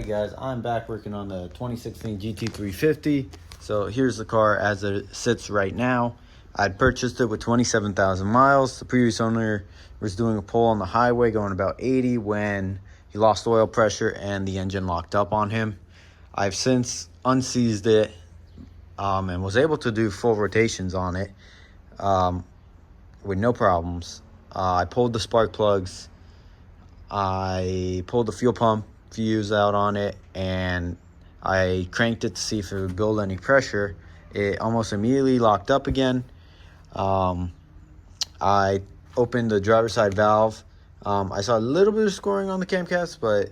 guys, I'm back working on the 2016 GT350. So here's the car as it sits right now. I purchased it with 27,000 miles. The previous owner was doing a pull on the highway going about 80 when he lost oil pressure and the engine locked up on him. I've since unseized it and was able to do full rotations on it with no problems. I pulled the spark plugs. I pulled the fuel pump fuse out on it, and I cranked it to see if it would build any pressure. It almost immediately locked up again. I opened the driver's side valve. I saw a little bit of scoring on the camcast, but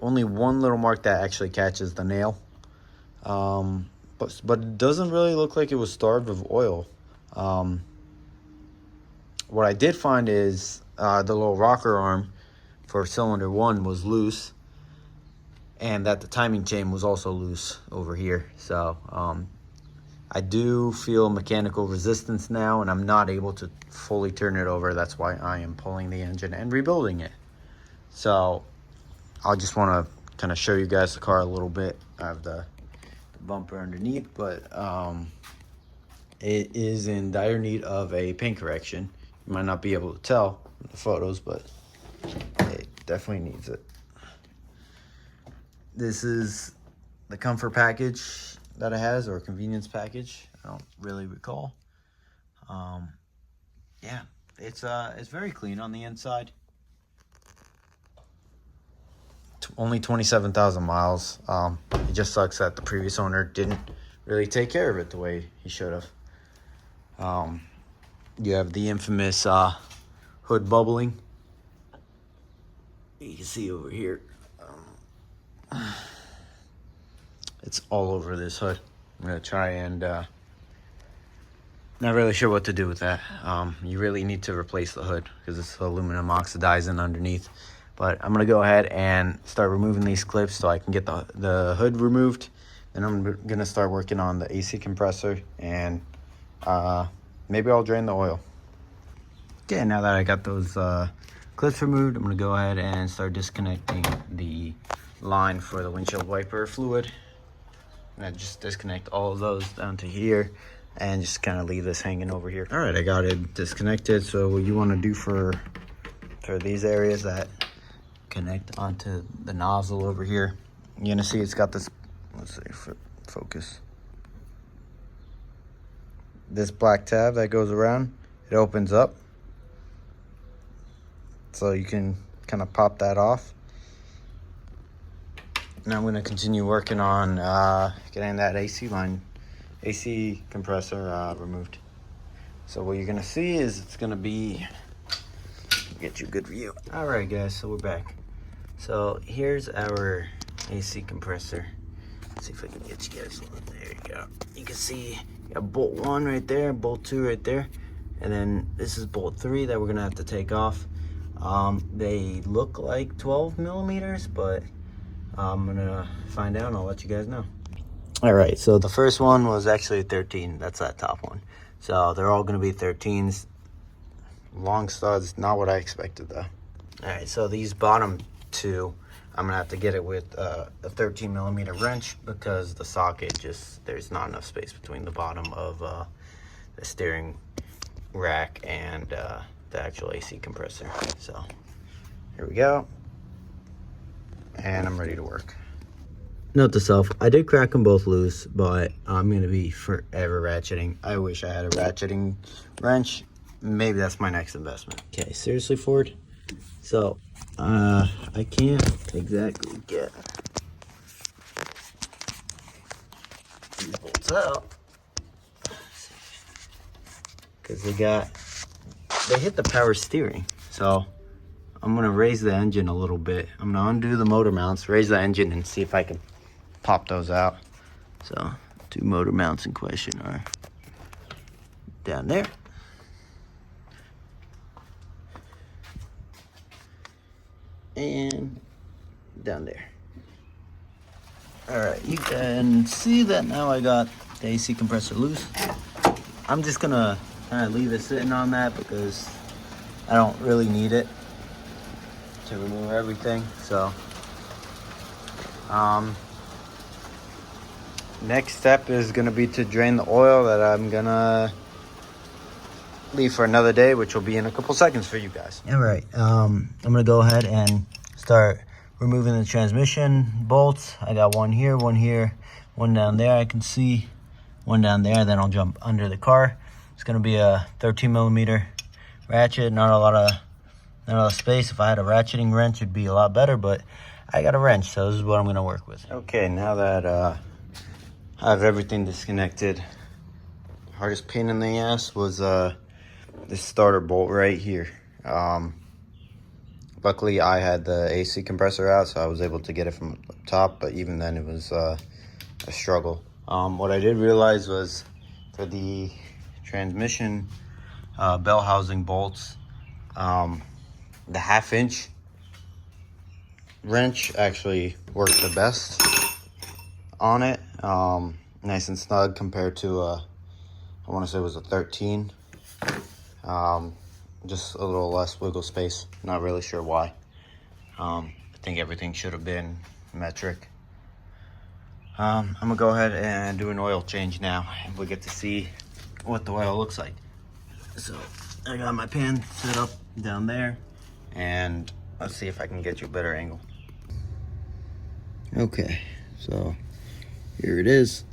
only one little mark that actually catches the nail. But it doesn't really look like it was starved of oil. What I did find is the little rocker arm for cylinder 1 was loose, and that the timing chain was also loose over here. So I do feel mechanical resistance now, and I'm not able to fully turn it over. That's why I am pulling the engine and rebuilding it. So I just want to kind of show you guys the car a little bit. I have the bumper underneath, but it is in dire need of a paint correction. You might not be able to tell in the photos, but it definitely needs it. This is the comfort package that it has, or convenience package. I don't really recall. Yeah, it's very clean on the inside. Only 27,000 miles. It just sucks that the previous owner didn't really take care of it the way he should have. You have the infamous hood bubbling. You can see over here. It's all over this hood. I'm gonna try and not really sure what to do with that. You really need to replace the hood because it's aluminum oxidizing underneath. But I'm gonna go ahead and start removing these clips so I can get the hood removed. Then I'm gonna start working on the AC compressor, and maybe I'll drain the oil. Okay, now that I got those clips removed, I'm gonna go ahead and start disconnecting the line for the windshield wiper fluid. And I just disconnect all of those down to here and just kind of leave this hanging over here. All right, I got it disconnected. So what you want to do for these areas that connect onto the nozzle over here, you're gonna see it's got this, let's see, focus, this black tab that goes around. It opens up, so you can kind of pop that off. Now I'm going to continue working on getting that AC compressor removed. So what you're going to see is it's going to be, get you a good view. All right, guys, so we're back. So here's our AC compressor. Let's see if I can get you guys one. There you go. You can see you have bolt 1 right there, bolt 2 right there, and then this is bolt 3 that we're going to have to take off. They look like 12 millimeters, but I'm gonna find out and I'll let you guys know. All right, so the first one was actually a 13. That's that top one. So they're all gonna be 13s. Long studs, not what I expected though. All right, so these bottom 2, I'm gonna have to get it with a 13 millimeter wrench because the socket there's not enough space between the bottom of the steering rack and the actual AC compressor. So here we go. And I'm ready to work. Note to self, I did crack them both loose, but I'm going to be forever ratcheting. I wish I had a ratcheting wrench. Maybe that's my next investment. Okay, seriously, Ford? So, I can't exactly get these bolts out because they hit the power steering. So I'm gonna raise the engine a little bit. I'm gonna undo the motor mounts, raise the engine, and see if I can pop those out. So 2 motor mounts in question are down there. And down there. All right, you can see that now I got the AC compressor loose. I'm just gonna kind of leave it sitting on that because I don't really need it to remove everything. So Next step is going to be to drain the oil that I'm going to leave for another day, which will be in a couple seconds for you guys. All right, I'm going to go ahead and start removing the transmission bolts. I got one here, one down there. I can see one down there. Then I'll jump under the car. It's going to be a 13 millimeter ratchet. Not a lot of space. If I had a ratcheting wrench, it'd be a lot better, but I got a wrench, so this is what I'm going to work with. Okay, now that I have everything disconnected, hardest pain in the ass was this starter bolt right here. Luckily I had the AC compressor out, so I was able to get it from up top, but even then it was a struggle. What I did realize was for the transmission bell housing bolts, the 1/2-inch wrench actually worked the best on it. Nice and snug compared to I want to say it was a 13. Just a little less wiggle space. Not really sure why. I think everything should have been metric. I'm gonna go ahead and do an oil change now, and we'll get to see what the oil looks like. So I got my pan set up down there, and let's see if I can get you a better angle. Okay, so here it is.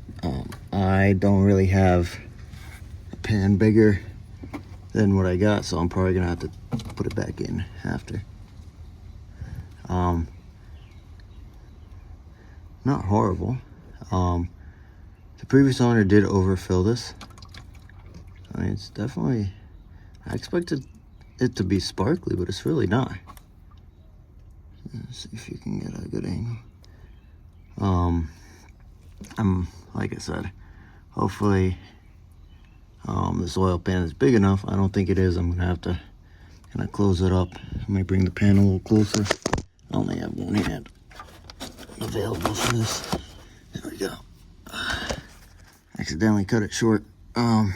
I don't really have a pan bigger than what I got, so I'm probably gonna have to put it back in after. Not horrible. The previous owner did overfill this. I mean, it's definitely, I expected it to be sparkly, but it's really not. Let's see if you can get a good angle. Like I said, hopefully this oil pan is big enough. I don't think it is. I'm gonna have to kind of close it up. I might bring the pan a little closer. I only have one hand available for this. There we go. Accidentally cut it short. Yeah,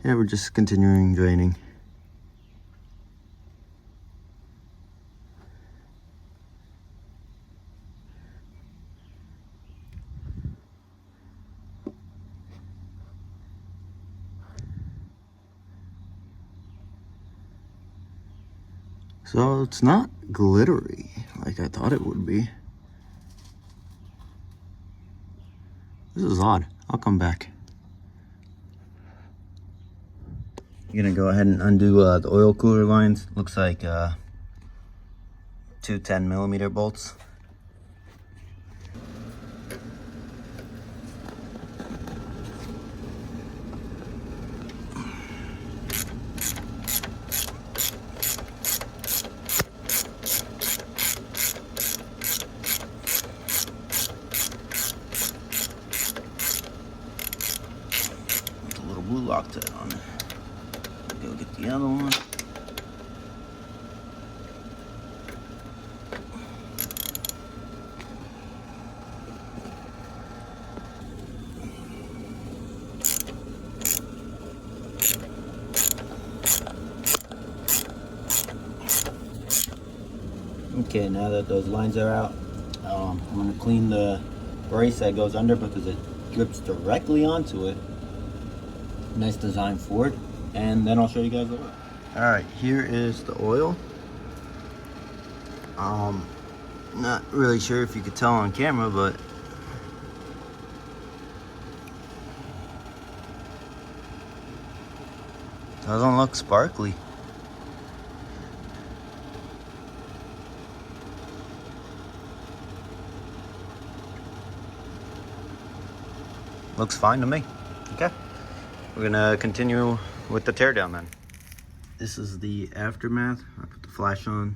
we're just continuing draining. So it's not glittery like I thought it would be. This is odd. I'll come back. I'm gonna go ahead and undo the oil cooler lines. Looks like 2 10 millimeter bolts. Blue Loctite on it. Go get the other one. Okay, now that those lines are out, I'm going to clean the brace that goes under because it drips directly onto it. Nice design for it, and then I'll show you guys the oil. All right, here is the oil. Not really sure if you could tell on camera, but doesn't look sparkly. Looks fine to me. Okay. We're gonna continue with the teardown then. This is the aftermath. I put the flash on.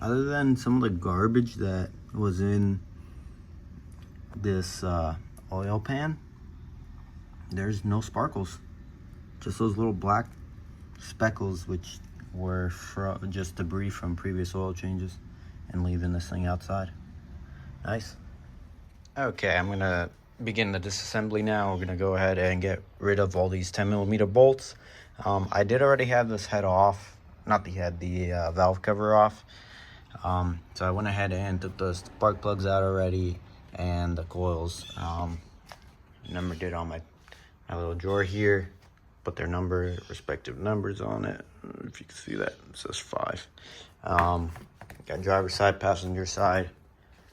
Other than some of the garbage that was in this oil pan, there's no sparkles. Just those little black speckles, which were just debris from previous oil changes and leaving this thing outside. Nice. Okay, I'm gonna begin the disassembly now. We're gonna go ahead and get rid of all these 10 millimeter bolts. I did already have this head off, not the head, the valve cover off. So I went ahead and took the spark plugs out already and the coils. Numbered it on my little drawer here. Put their respective numbers on it. If you can see that, it says 5. Got driver's side, passenger side.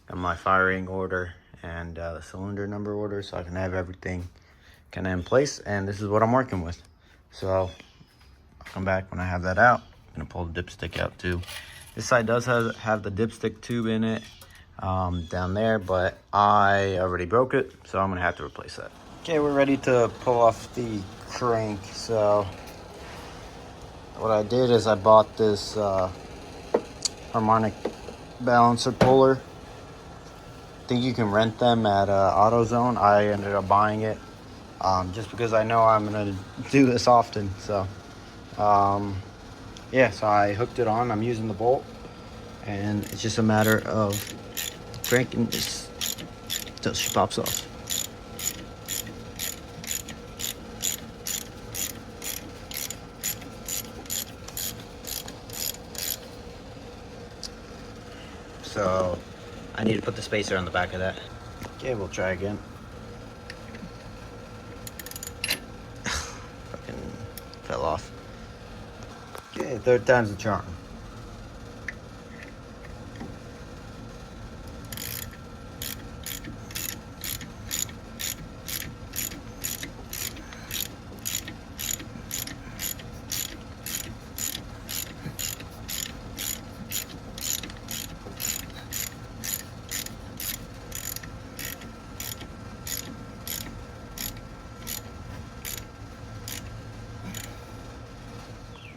Got my firing order and the cylinder number order, so I can have everything kind of in place. And this is what I'm working with. So I'll come back when I have that out. I'm gonna pull the dipstick out too. This side does have the dipstick tube in it down there, but I already broke it, so I'm gonna have to replace that. Okay, we're ready to pull off the crank. So what I did is I bought this harmonic balancer puller. I think you can rent them at AutoZone. I ended up buying it just because I know I'm gonna do this often. So yeah, so I hooked it on. I'm using the bolt, and it's just a matter of cranking this until she pops off. So I need to put the spacer on the back of that. Okay, we'll try again. Fucking fell off. Okay, third time's the charm.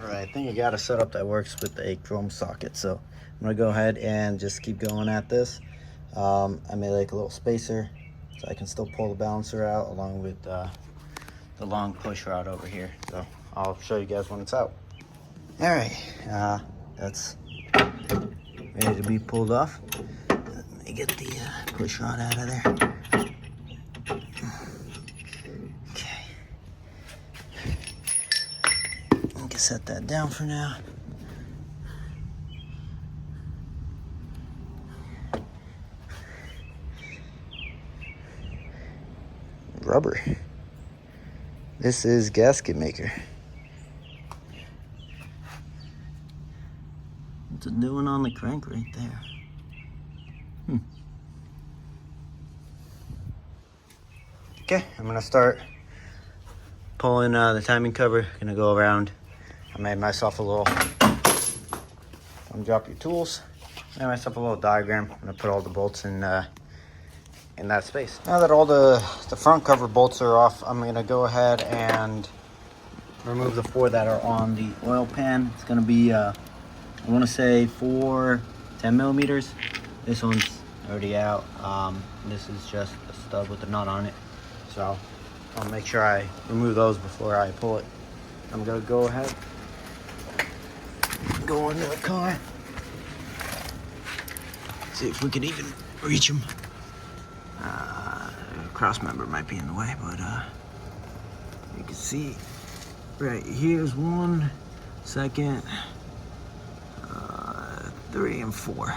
Alright, I think I got a setup that works with a chrome socket, so I'm going to go ahead and just keep going at this. I made like a little spacer so I can still pull the balancer out along with the long push rod over here. So I'll show you guys when it's out. Alright, that's ready to be pulled off. Let me get the push rod out of there. Set that down for now. Rubber. This is gasket maker. What's it doing on the crank right there? Okay, I'm gonna start pulling the timing cover. Gonna go around. I made myself a little, don't drop your tools. I made myself a little diagram. I'm gonna put all the bolts in that space. Now that all the front cover bolts are off, I'm gonna go ahead and remove the 4 that are on the oil pan. It's gonna be, I wanna say 4 10mm. This one's already out. This is just a stud with a nut on it. So I'll make sure I remove those before I pull it. I'm gonna go ahead, go into the car, see if we can even reach them. Cross member might be in the way, but you can see right here's 1, 2, 3, and 4.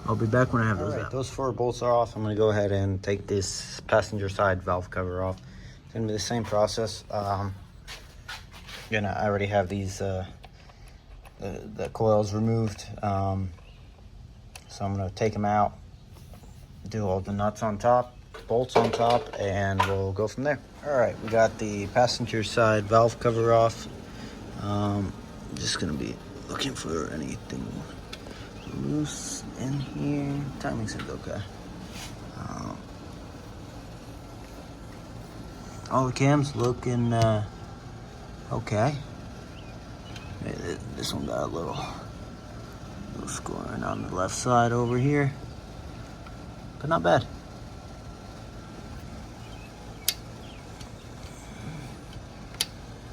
I'll be back when I have those out. Those 4 bolts are off. I'm gonna go ahead and take this passenger side valve cover off. It's gonna be the same process. Again, I already have these the coils removed, so I'm gonna take them out, do all the nuts on top, bolts on top, and we'll go from there. All right, we got the passenger side valve cover off. Just gonna be looking for anything loose in here. Timing seems okay. All the cams looking okay. This one got a little scoring on the left side over here, but not bad.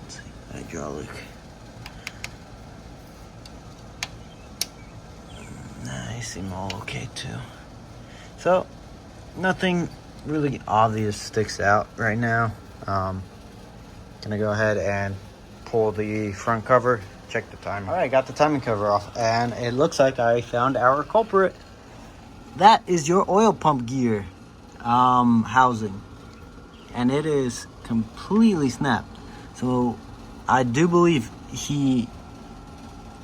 Let's see, hydraulic. They seem all okay too. So nothing really obvious sticks out right now. Gonna go ahead and pull the front cover, check the time. All right, got the timing cover off, and it looks like I found our culprit. That is your oil pump gear housing, and it is completely snapped. So I do believe he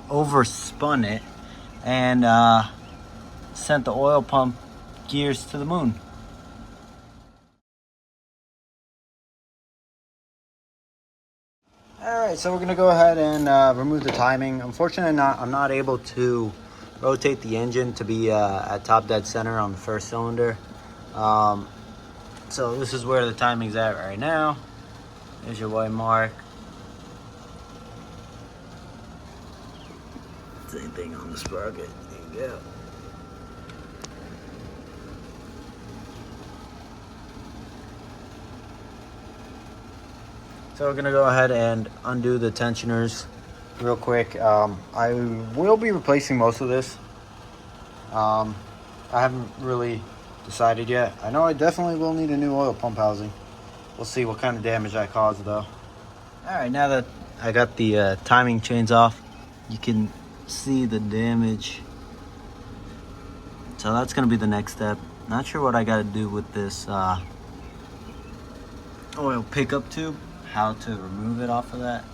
overspun it and sent the oil pump gears to the moon. Alright, so we're going to go ahead and remove the timing. Unfortunately, I'm not able to rotate the engine to be at top dead center on the first cylinder. So this is where the timing's at right now. There's your white mark. Same thing on the sprocket. There you go. So we're gonna go ahead and undo the tensioners real quick. I will be replacing most of this. I haven't really decided yet. I know I definitely will need a new oil pump housing. We'll see what kind of damage I cause though. All right, now that I got the timing chains off, you can see the damage. So that's gonna be the next step. Not sure what I gotta do with this oil pickup tube, how to remove it off of that.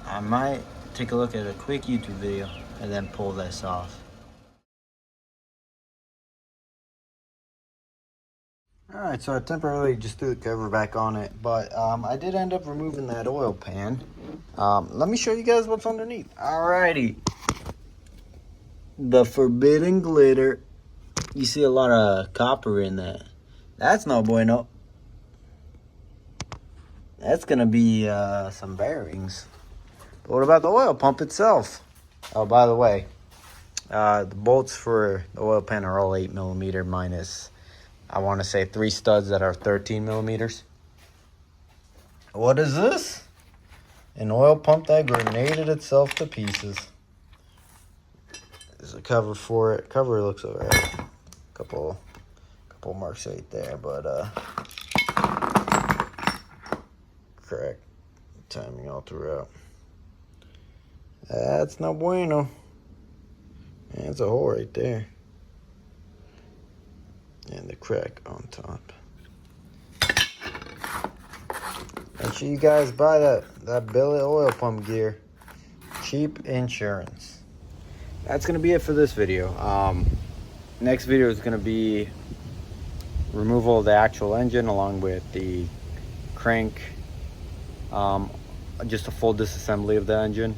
I might take a look at a quick YouTube video and then pull this off. Alright, so I temporarily just threw the cover back on it, but I did end up removing that oil pan. Let me show you guys what's underneath. Alrighty. The forbidden glitter. You see a lot of copper in that. That's no bueno. That's gonna be some bearings. But what about the oil pump itself? Oh, by the way, the bolts for the oil pan are all 8mm minus, I want to say 3 studs that are 13mm. What is this? An oil pump that grenaded itself to pieces. There's a cover for it. Cover looks alright. Couple marks right there, but correct timing all throughout. That's no bueno. That's a hole right there. And the crack on top. Make sure you guys buy that billet oil pump gear. Cheap insurance. That's gonna be it for this video. Next video is gonna be removal of the actual engine along with the crank. Just a full disassembly of the engine.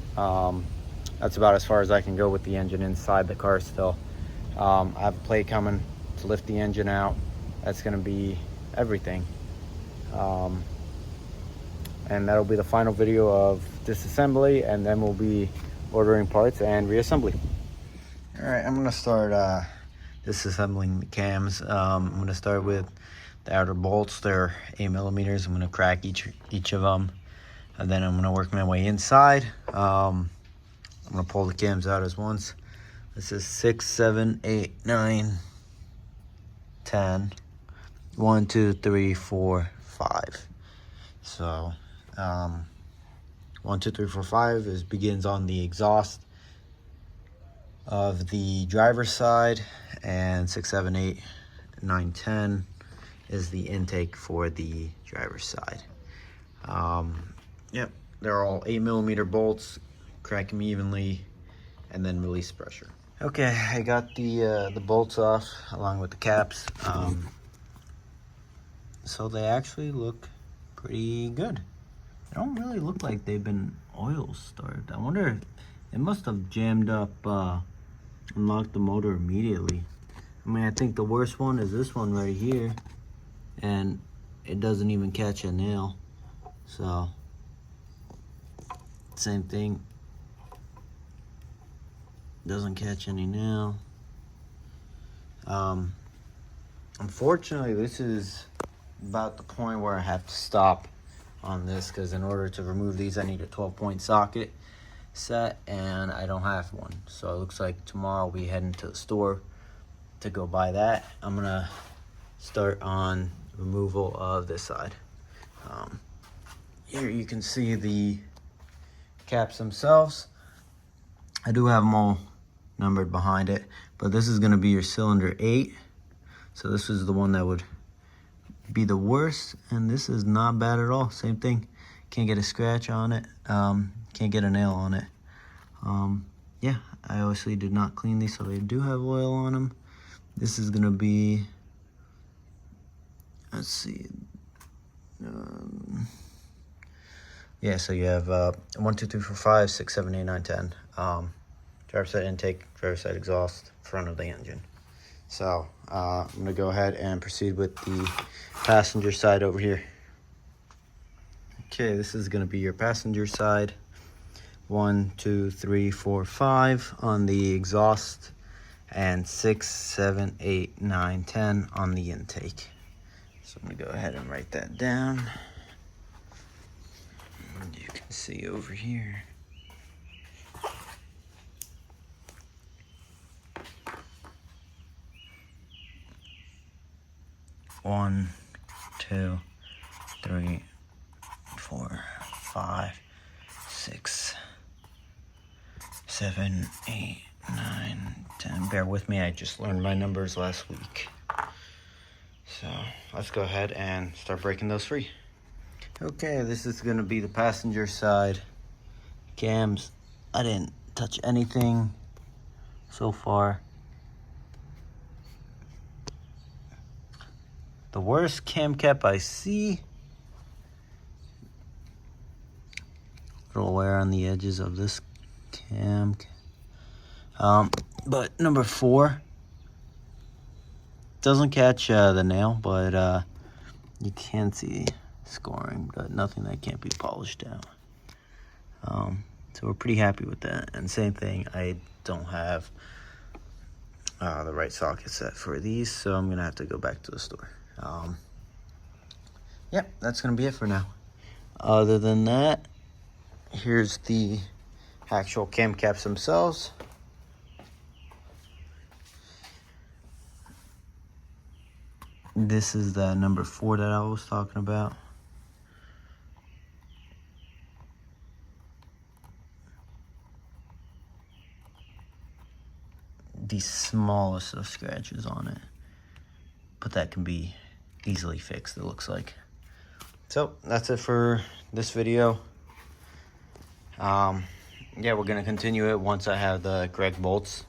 That's about as far as I can go with the engine inside the car still. I have a plate coming to lift the engine out. That's gonna be everything. And that'll be the final video of disassembly, and then we'll be ordering parts and reassembly. All right, I'm gonna start disassembling the cams. I'm gonna start with the outer bolts. They're 8mm. I'm gonna crack each of them, and then I'm gonna work my way inside. I'm gonna pull the cams out as once. This is 6, 7, 8, 9, 10. 1, 2, 3, 4, 5. So 1, 2, 3, 4, 5 begins on the exhaust of the driver's side, and 6, 7, 8, 9, 10 is the intake for the driver's side. Yep, they're all 8mm bolts. Crack them evenly and then release pressure. Okay, I got the bolts off along with the caps. So they actually look pretty good. They don't really look like they've been oil starved. I wonder if it must have jammed up, unlocked the motor immediately. I mean, I think the worst one is this one right here, and it doesn't even catch a nail. So same thing, doesn't catch any nail. Unfortunately, this is about the point where I have to stop on this, because in order to remove these I need a 12-point socket set, and I don't have one. So it looks like tomorrow I'll be heading to the store to go buy that. I'm gonna start on removal of this side. Here you can see the caps themselves. I do have them all numbered behind it, but this is going to be your cylinder 8. So this is the one that would be the worst, and this is not bad at all. Same thing, can't get a scratch on it, can't get a nail on it. Yeah, I obviously did not clean these, so they do have oil on them. This is gonna be, let's see, yeah, so you have 1, 2, 3, 4, 5, 6, 7, 8, 9, 10. Driver's side intake, driver's side exhaust, front of the engine. So I'm gonna go ahead and proceed with the passenger side over here. Okay, this is gonna be your passenger side. 1, 2, 3, 4, 5 on the exhaust, and 6, 7, 8, 9, 10 on the intake. So I'm gonna go ahead and write that down. And you can see over here. One, 2, 3, 4, 5, 6, 7, 8, 9, 10. Bear with me, I just learned my numbers last week. So let's go ahead and start breaking those free. Okay, this is gonna be the passenger side cams. I didn't touch anything so far. The worst cam cap I see, little wear on the edges of this cam. But number 4 doesn't catch the nail, but you can see scoring, but nothing that can't be polished out. So we're pretty happy with that. And same thing, I don't have the right socket set for these, so I'm gonna have to go back to the store. Yep, that's gonna be it for now. Other than that, here's the actual cam caps themselves. This is the number 4 that I was talking about. The smallest of scratches on it, but that can be easily fixed, it looks like. So that's it for this video. Yeah, we're gonna continue it once I have the correct bolts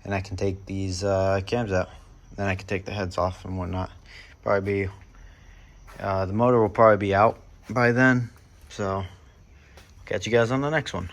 and I can take these cams out. Then I can take the heads off and whatnot. Probably be the motor will probably be out by then, so catch you guys on the next one.